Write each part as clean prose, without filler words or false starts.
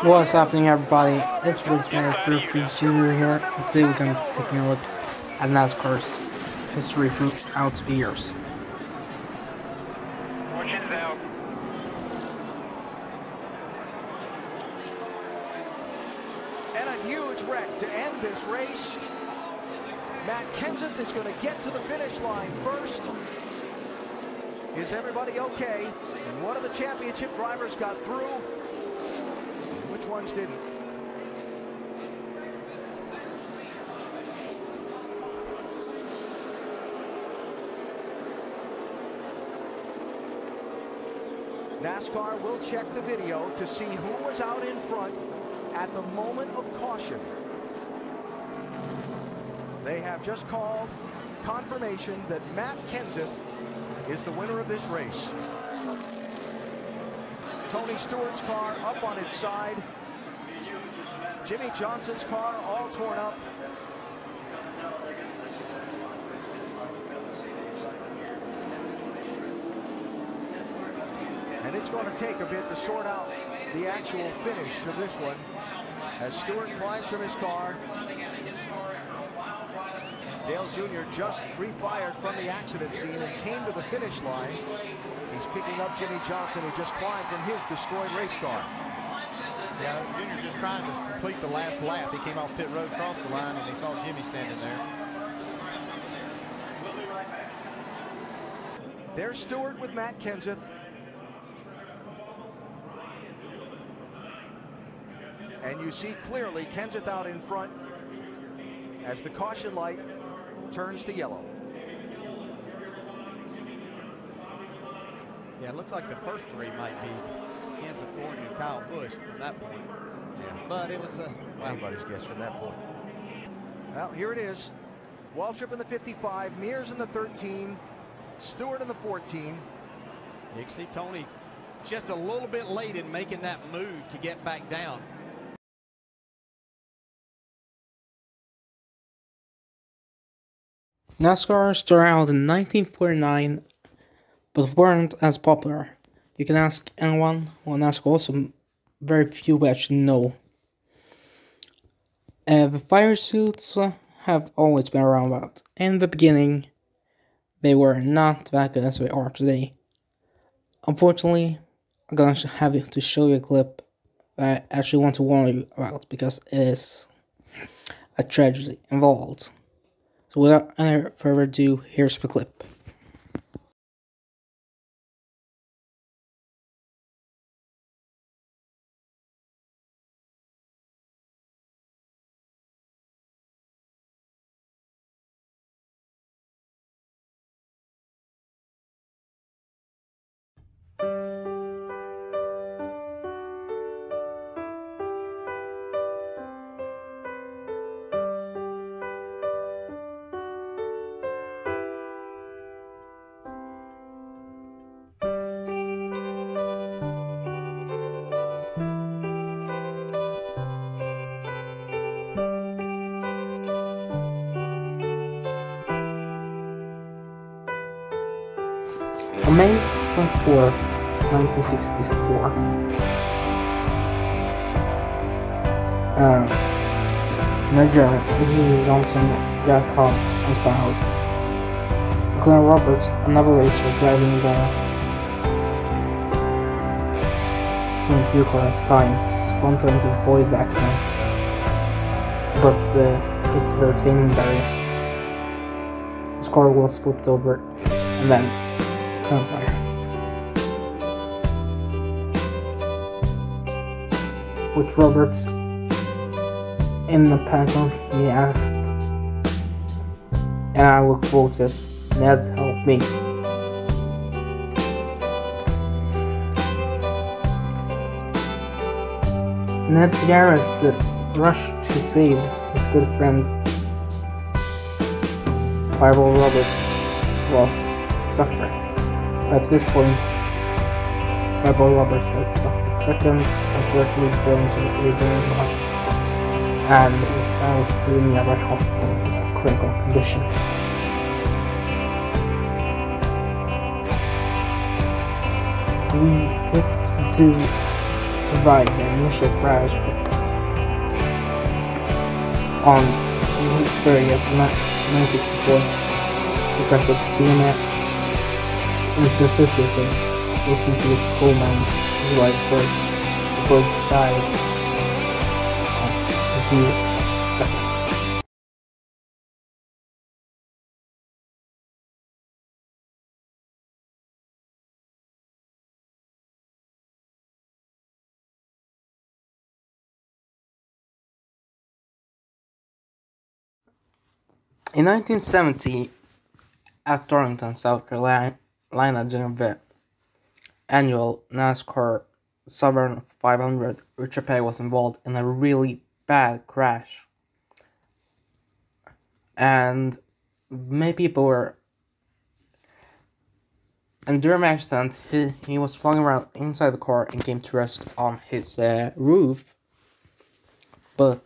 What's happening, everybody? It's Racer Jr. here, and today we're going to be taking a look at NASCAR's history throughout the years. And a huge wreck to end this race. Matt Kenseth is going to get to the finish line first. Is everybody okay? And one of the championship drivers got through. Which ones didn't? NASCAR will check the video to see who was out in front at the moment of caution. They have just called confirmation that Matt Kenseth is the winner of this race. Tony Stewart's car up on its side. Jimmy Johnson's car all torn up. And it's going to take a bit to sort out the actual finish of this one as Stewart climbs from his car. Dale Jr. just refired from the accident scene and came to the finish line. He's picking up Jimmy Johnson, who just climbed from his destroyed race car. Yeah, Jr. just trying to complete the last lap. He came off pit road, crossed the line, and they saw Jimmy standing there. There's Stewart with Matt Kenseth. And you see clearly Kenseth out in front as the caution light turns to yellow. Yeah, it looks like the first three might be Kenseth, Gordon, and Kyle Busch from that point. Yeah, but it was anybody's guess from that point. Well, here it is. Waltrip in the 55, Mears in the 13, Stewart in the 14. You can see Tony just a little bit late in making that move to get back down. NASCAR started out in 1949, but weren't as popular. You can ask anyone, well, NASCAR also very few actually know. The fire suits have always been around, but in the beginning, they were not that good as they are today. Unfortunately, I'm gonna have to show you a clip that I actually want to warn you about because it is a tragedy involved. So without any further ado, here's the clip. On May 24, 1964, Major Jimmy Johnson got caught and spun out. Glenn Roberts, another racer driving the 22 car at the time, spun trying to avoid the accident, but hit the retaining barrier. His car was flipped over and then on fire. With Roberts in the panel, he asked, and I will quote this, "Ned, help me." Ned Garrett rushed to save his good friend. Fireball Roberts was stuck there. At this point, Fireball Roberts had suffered second and third-degree burns on Adrian Ross and was out to the nearby hospital in a critical condition. He took to survived the initial crash, but on June 30th, 1964, he corrected the VMAT, and synthesizers looking to the Coleman July 1st before he died on June 2nd. In 1970, at Darlington, South Carolina, during the annual Nascar Southern 500, Richard Petty was involved in a really bad crash. And many people were... And during the accident, he was flying around inside the car and came to rest on his roof. But...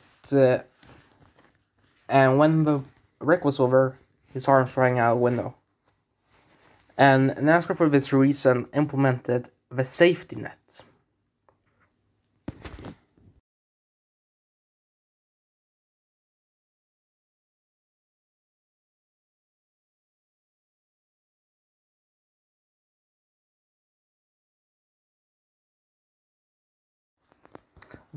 and when the wreck was over, his arms sprang out a window. And NASCAR, for this reason, implemented the safety net.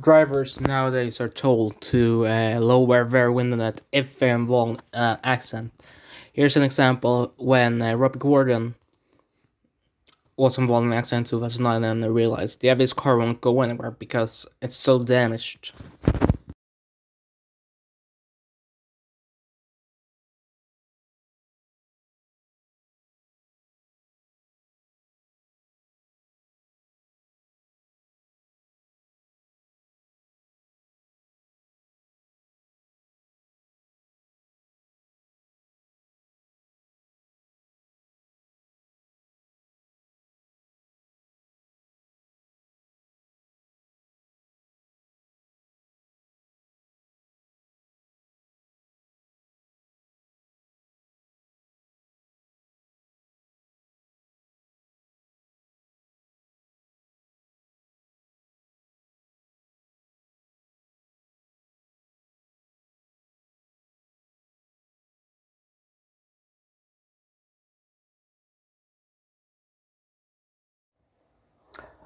Drivers nowadays are told to lower their window net if they're involved in an accident. Here's an example when Robbie Gordon was involved in an accident in 2009 and they realized, yeah, this car won't go anywhere because it's so damaged.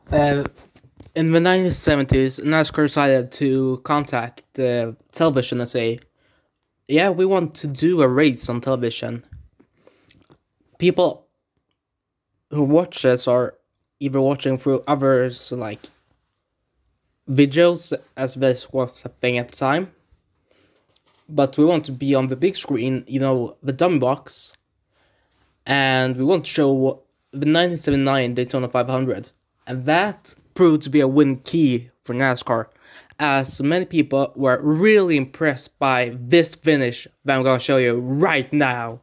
In the 1970s, NASCAR decided to contact television and say, yeah, we want to do a race on television. People who watch this are either watching through others, like videos, as this was a thing at the time. But we want to be on the big screen, the dummy box. And we want to show the 1979 Daytona 500. And that proved to be a win key for NASCAR, as many people were really impressed by this finish that I'm going to show you right now.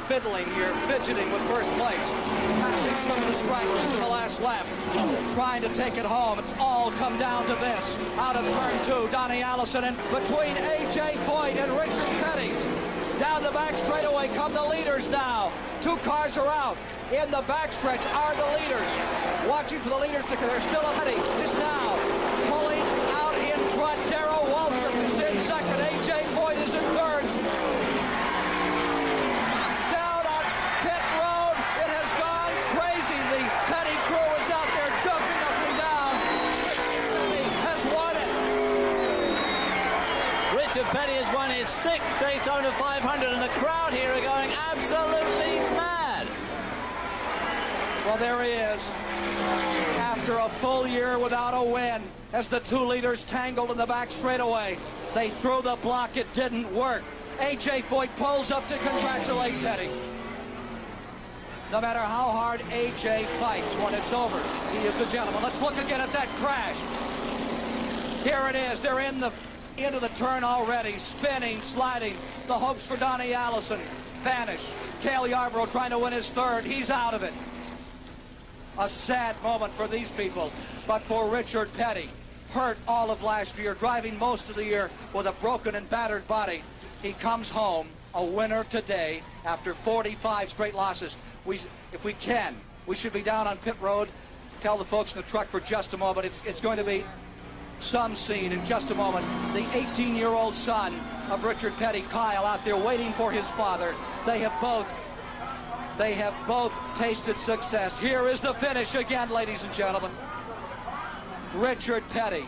Fiddling here, fidgeting with first place, passing some of the strikers in the last lap, trying to take it home. It's all come down to this. Out of turn 2, Donnie Allison, and between A.J. Foyt and Richard Petty. Down the back straightaway come the leaders now. 2 cars are out. In the backstretch are the leaders. Watching for the leaders to come. They're still Petty is now pulling out in front. Darrell Waltrip is in second. A.J. Foyt is in third. Petty has won his 6th Daytona 500, and the crowd here are going absolutely mad. Well, there he is. After a full year without a win, as the two leaders tangled in the back straightaway, they threw the block. It didn't work. A.J. Foyt pulls up to congratulate Petty. No matter how hard A.J. fights, when it's over, he is a gentleman. Let's look again at that crash. Here it is. They're into the turn already, spinning, sliding. The hopes for Donnie Allison vanish. Cale Yarborough trying to win his third. He's out of it. A sad moment for these people, but for Richard Petty, hurt all of last year, driving most of the year with a broken and battered body, he comes home a winner today after 45 straight losses. If we can, we should be down on pit road. Tell the folks in the truck for just a moment. It's going to be some scene in just a moment. The 18-year-old son of Richard Petty, Kyle, out there waiting for his father. They have both tasted success. Here is the finish again, ladies and gentlemen. Richard Petty.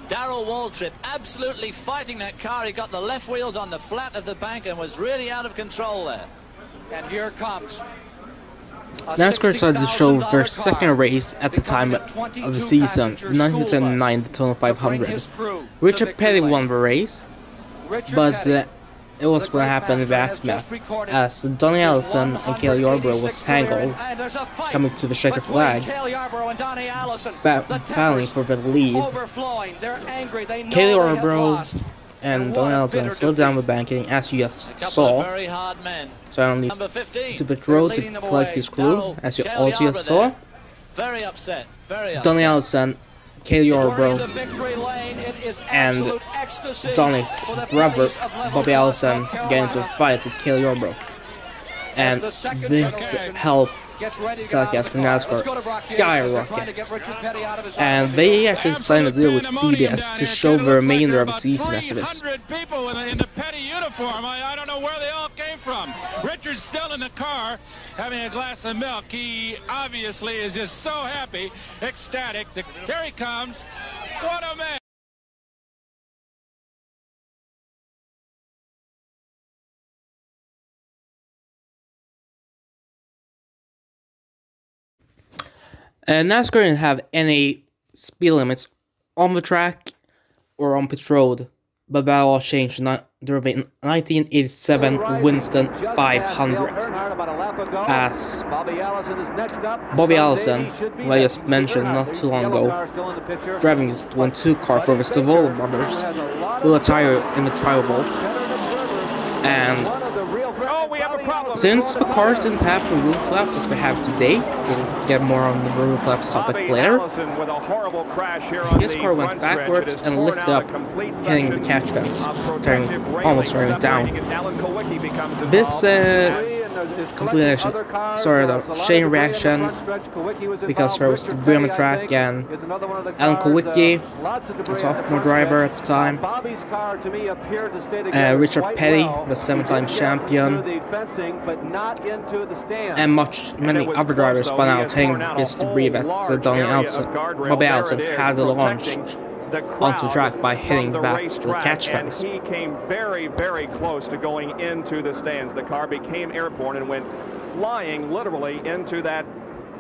Darrell Waltrip absolutely fighting that car. He got the left wheels on the flat of the bank and was really out of control there. And here comes NASCAR decided to show their second race at the time of the season, 1979, the Daytona 500. Richard Petty won the race, but it was what happened in the aftermath, as Donnie Allison and Cale Yarborough was tangled, coming to the checkered flag, battling for the lead. Cale Yarborough and Donnie Allison slowed down the banking, as you just saw, so I only to the road to collect his crew, as you also just saw. Donnie Allison, Cale Yarborough, and Donnie's brother, Bobby Allison, get into a fight with Cale Yarborough. And this helped telecast from NASCAR skyrocket. And they actually signed a deal with CBS to show the remainder of the season after this. People in the Petty uniform. I don't know where they all came from. Richard's still in the car having a glass of milk. He obviously is just so happy, ecstatic. There he comes. What a man. NASCAR didn't have any speed limits on the track or on pit road, but that all changed during the 1987 Winston 500. As Bobby Allison, who I just mentioned not too long ago, driving the 1-2 car for the Stavolo brothers, will retire in the trial bowl. And since the cars didn't have the roof flaps as we have today, we'll get more on the roof flaps topic later, his car went backwards and lifted up, hitting the catch fence, almost turning it down. This completely started a chain reaction because there was debris on the track, and Alan Kulwicki, a sophomore driver at the time, Richard Petty, the 7-time champion, and many other drivers spun out, hitting this debris that Bobby Allison had launched onto the track by hitting back to the catch fence. He came very, very close to going into the stands. The car became airborne and went flying literally into that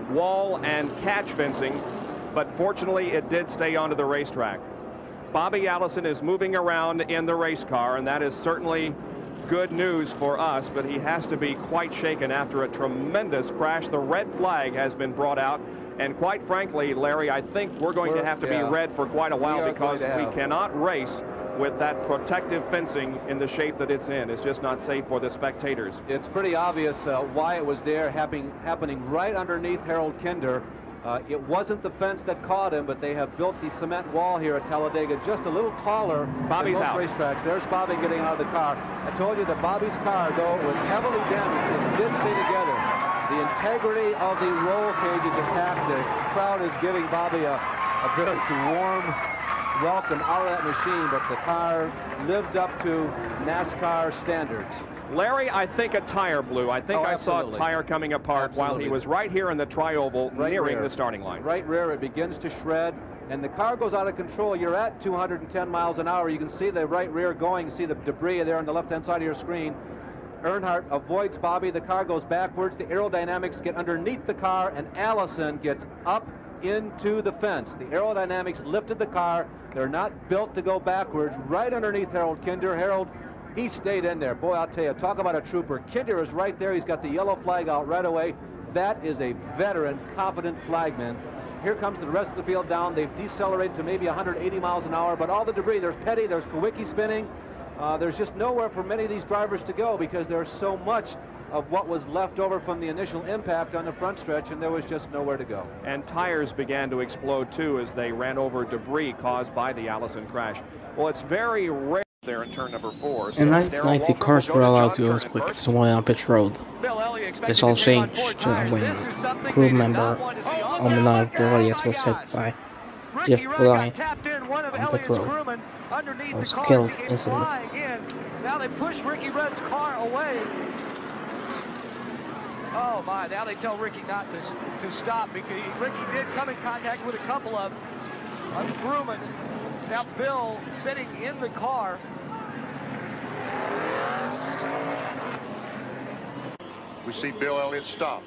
wall and catch fencing, but fortunately it did stay onto the racetrack. Bobby Allison is moving around in the race car, and that is certainly good news for us, but he has to be quite shaken after a tremendous crash. The red flag has been brought out, and quite frankly, Larry, I think we're going to have to be red for quite a while, because we cannot race with that protective fencing in the shape that it's in. It's just not safe for the spectators. It's pretty obvious why it was there, happening right underneath Harold Kinder. It wasn't the fence that caught him, but they have built the cement wall here at Talladega just a little taller than most racetracks. There's Bobby getting out of the car. I told you that Bobby's car, though, was heavily damaged. It did stay together. The integrity of the roll cage is intact. The crowd is giving Bobby a very warm welcome out of that machine, but the car lived up to NASCAR standards. Larry, I think a tire blew. I think I saw a tire coming apart while he was right here in the tri-oval, nearing the starting line. Right rear, it begins to shred, and the car goes out of control. You're at 210 miles an hour. You can see the right rear going. You see the debris there on the left-hand side of your screen. Earnhardt avoids Bobby. The car goes backwards. The aerodynamics get underneath the car, and Allison gets up into the fence. The aerodynamics lifted the car. They're not built to go backwards. Right underneath Harold Kinder. Harold, he stayed in there. Boy, I'll tell you, talk about a trooper. Kinder is right there. He's got the yellow flag out right away. That is a veteran, competent flagman. Here comes the rest of the field down. They've decelerated to maybe 180 miles an hour, but all the debris, there's Petty, there's Kawicki spinning. There's just nowhere for many of these drivers to go because there's so much of what was left over from the initial impact on the front stretch, and there was just nowhere to go. And tires began to explode too as they ran over debris caused by the Allison crash. Well, it's very rare there in turn number 4. So in 1990, cars were allowed to go as quick as one on pitch road. This all changed when crew member on the 9th Bill Elliott was hit by Jeff Blythe on pit road. He was killed instantly. Now they push Ricky Rudd's car away. Oh my, now they tell Ricky not to stop because Ricky did come in contact with a couple of crewmen. Now Bill sitting in the car. We see Bill Elliott stop.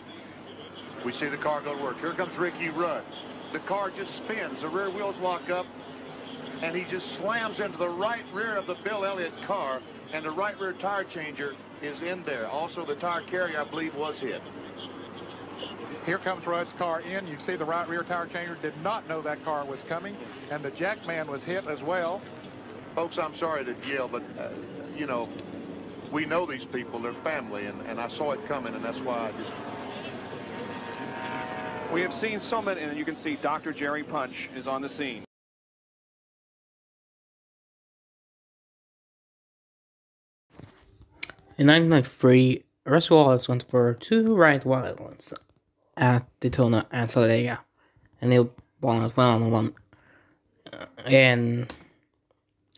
We see the car go to work. Here comes Ricky Rudd. The car just spins. The rear wheels lock up, and he just slams into the right rear of the Bill Elliott car, and the right rear tire changer is in there. Also, the tire carrier, I believe, was hit. Here comes Rudd's car in. You see the right rear tire changer did not know that car was coming, and the jack man was hit as well. Folks, I'm sorry to yell, but, you know, we know these people. They're family, and I saw it coming, and that's why I just... We have seen so many, and you can see Dr. Jerry Punch is on the scene. In 1993, Rusty Wallace went for 2 right wildlands at Daytona and Talladega, and Neil Bonnet won and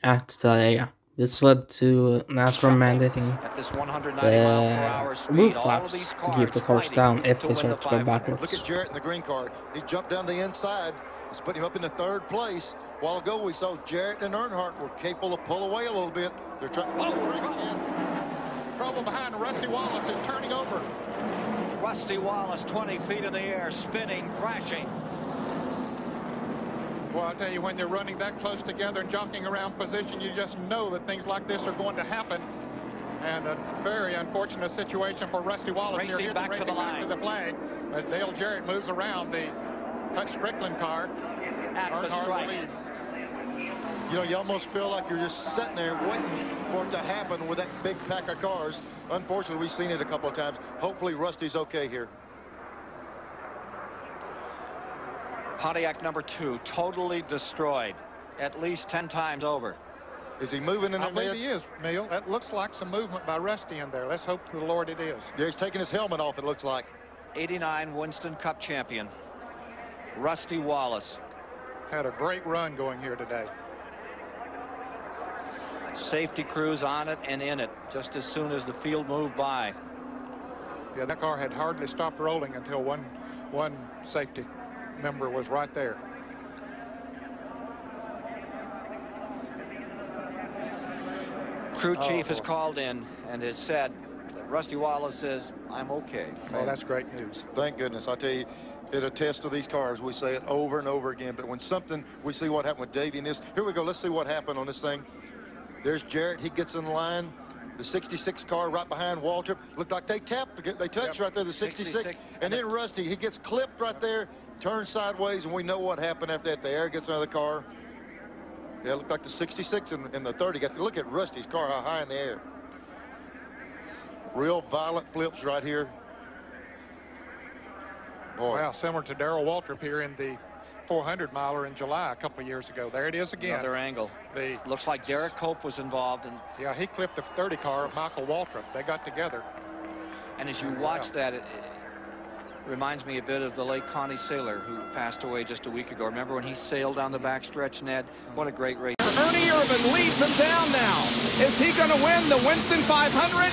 at Talladega. This led to NASCAR mandating the roof flaps to keep the cars down if they start to go backwards. Look at Jarrett in the green car. He jumped down the inside. It's putting him up in the 3rd place. A while ago, we saw Jarrett and Earnhardt were capable of pull away a little bit. They're trying to bring it in. Trouble behind. Rusty Wallace is turning over. Rusty Wallace 20 feet in the air, spinning, crashing. Well, I'll tell you, when they're running that close together and jockeying around position, you just know that things like this are going to happen. And a very unfortunate situation for Rusty Wallace. Racing back to the line. To the flag as Dale Jarrett moves around the Hutch Strickland car. At the stripe. You know, you almost feel like you're just sitting there waiting for it to happen with that big pack of cars. Unfortunately, we've seen it a couple of times. Hopefully, Rusty's okay here. Pontiac number 2, totally destroyed, at least 10 times over. Is he moving in there? I believe he is, Neil. That looks like some movement by Rusty in there. Let's hope to the Lord it is. Yeah, he's taking his helmet off, it looks like. 89 Winston Cup champion, Rusty Wallace. Had a great run going here today. Safety crews on it and in it just as soon as the field moved by. Yeah, that car had hardly stopped rolling until one safety member was right there. Crew chief has called in and has said that Rusty Wallace says, I'm okay. Oh, that's great news. Thank goodness. I tell you, it attests to these cars. We say it over and over again, but when something, we see what happened with Davey in this. Here we go. Let's see what happened on this thing. There's Jarrett. He gets in line. The 66 car right behind Waltrip. Looked like they tapped. They touched right there, the 66. And then Rusty, he gets clipped right there, turns sideways, and we know what happened after that. The air gets out of the car. Yeah, it looked like the 66 and the 30. Look at Rusty's car, how high in the air. Real violent flips right here. Boy. Well, similar to Darrell Waltrip here in the 400-miler in July a couple of years ago. There it is again. Another angle. Looks like Derek Cope was involved. Yeah, he clipped the 30 car of Michael Waltrip. They got together. And as you watch that, it reminds me a bit of the late Connie Saylor, who passed away just a week ago. Remember when he sailed down the backstretch, Ned? What a great race. Ernie Irvin leads them down now. Is he going to win the Winston 500?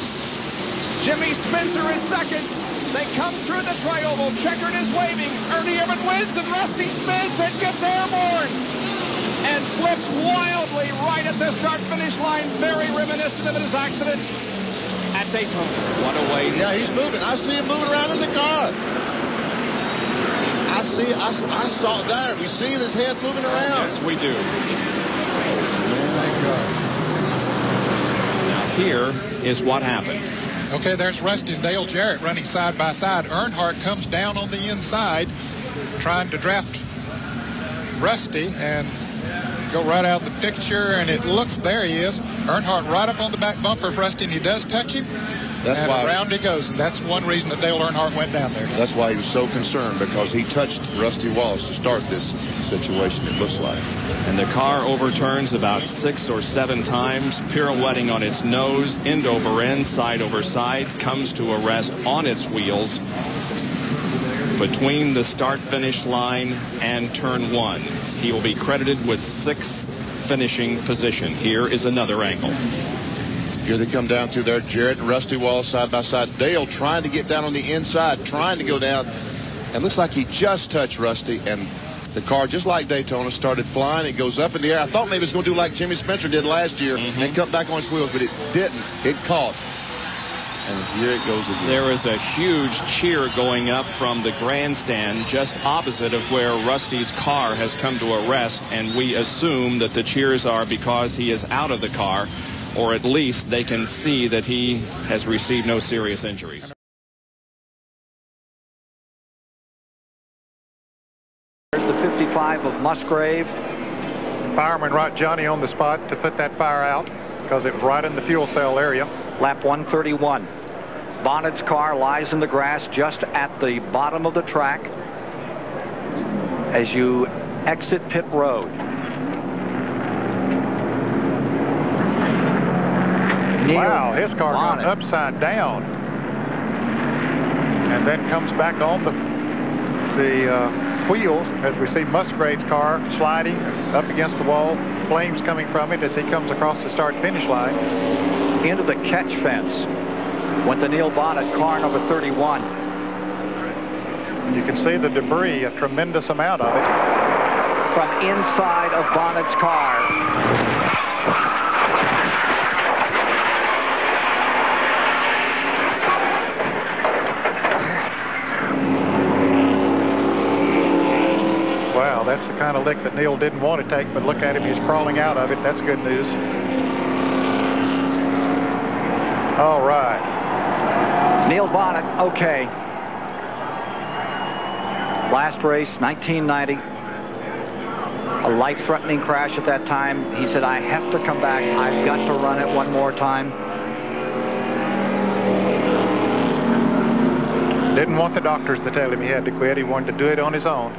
Jimmy Spencer is second. They come through the tri-oval. Checkered is waving. Ernie Irvin wins, and Rusty spins and gets airborne. And flips wildly right at the start-finish line. Very reminiscent of his accident at at Daytona. What a way. Yeah, he's moving. I see him moving around in the car. I saw it there. We see his head moving around. Yes, we do. Thank God. Now here is what happened. Okay, there's Rusty and Dale Jarrett running side by side. Earnhardt comes down on the inside, trying to draft Rusty and go right out of the picture, and it looks, there he is. Earnhardt right up on the back bumper of Rusty, and he does touch him. That's why around he goes, and that's one reason that Dale Earnhardt went down there. That's why he was so concerned, because he touched Rusty Wallace to start this situation, it looks like. And the car overturns about 6 or 7 times, pirouetting on its nose, end over end, side over side, comes to a rest on its wheels between the start-finish line and turn 1. He will be credited with 6th finishing position. Here is another angle. Here they come down through there. Jarrett and Rusty Wallace side by side. Dale trying to get down on the inside, trying to go down. And looks like he just touched Rusty. And the car, just like Daytona, started flying. It goes up in the air. I thought maybe it was going to do like Jimmy Spencer did last year and come back on its wheels, but it didn't. It caught. And here it goes again. There is a huge cheer going up from the grandstand just opposite of where Rusty's car has come to a rest. And we assume that the cheers are because he is out of the car, or at least they can see that he has received no serious injuries. There's the 55 of Musgrave. Fireman right Johnny on the spot to put that fire out because it was right in the fuel cell area. Lap 131. Bonnet's car lies in the grass just at the bottom of the track as you exit pit road. Wow, his car goes upside down and then comes back on the wheels as we see Musgrave's car sliding up against the wall, flames coming from it as he comes across the start-finish line. Into the catch fence went the Neil Bonnet car number 31. You can see the debris, a tremendous amount of it. From inside of Bonnet's car. Wow, that's the kind of lick that Neil didn't want to take, but look at him, he's crawling out of it. That's good news. All right. Neil Bonnet, okay. Last race, 1990. A life-threatening crash at that time. He said, I have to come back. I've got to run it one more time. Didn't want the doctors to tell him he had to quit. He wanted to do it on his own.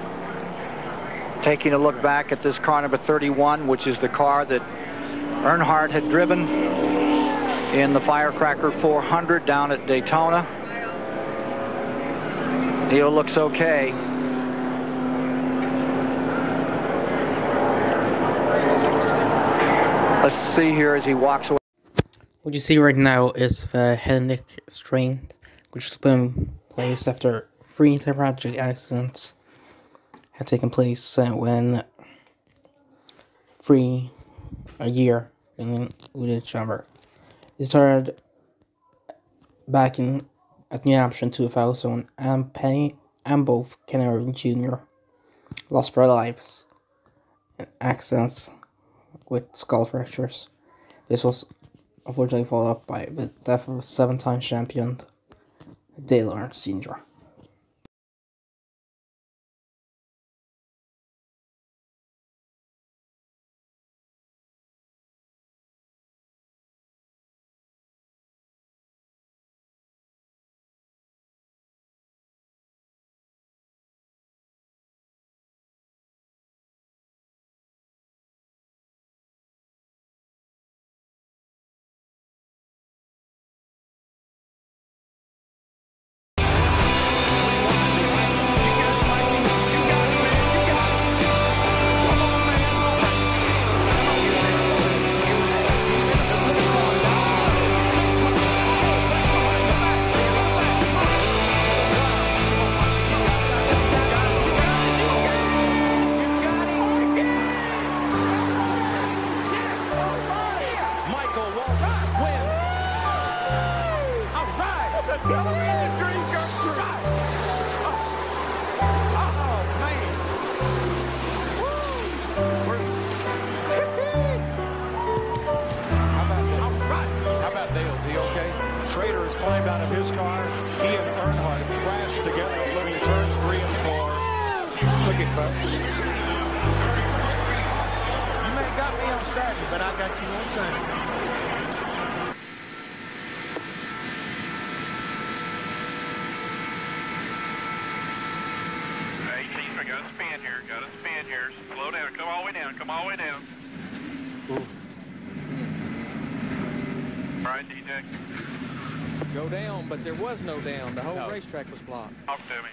Taking a look back at this car number 31, which is the car that Earnhardt had driven in the Firecracker 400 down at Daytona. Neil looks okay. Let's see here as he walks away. What you see right now is the head and neck strain, which has been placed after 3 tragic accidents had taken place when a year in each other. It started back at New Hampshire in 2000, and Penny and both Kenny Irving Jr. lost their lives in accidents with skull fractures. This was unfortunately followed up by the death of a 7-time champion, Dale Earnhardt Sr. another dream come true. Oh, man. How about Dale? Is he okay? Schrader has climbed out of his car. He and Earnhardt crashed together at Liberty turns 3 and 4. Look at Buck. You may got me on Saturday, but I got you on Sunday. I got a spin here. Got a spin here. Slow down. Come all the way down. Come all the way down. Oof. All right, DJ. Go down, but there was no down. The whole racetrack was blocked. Talk to me.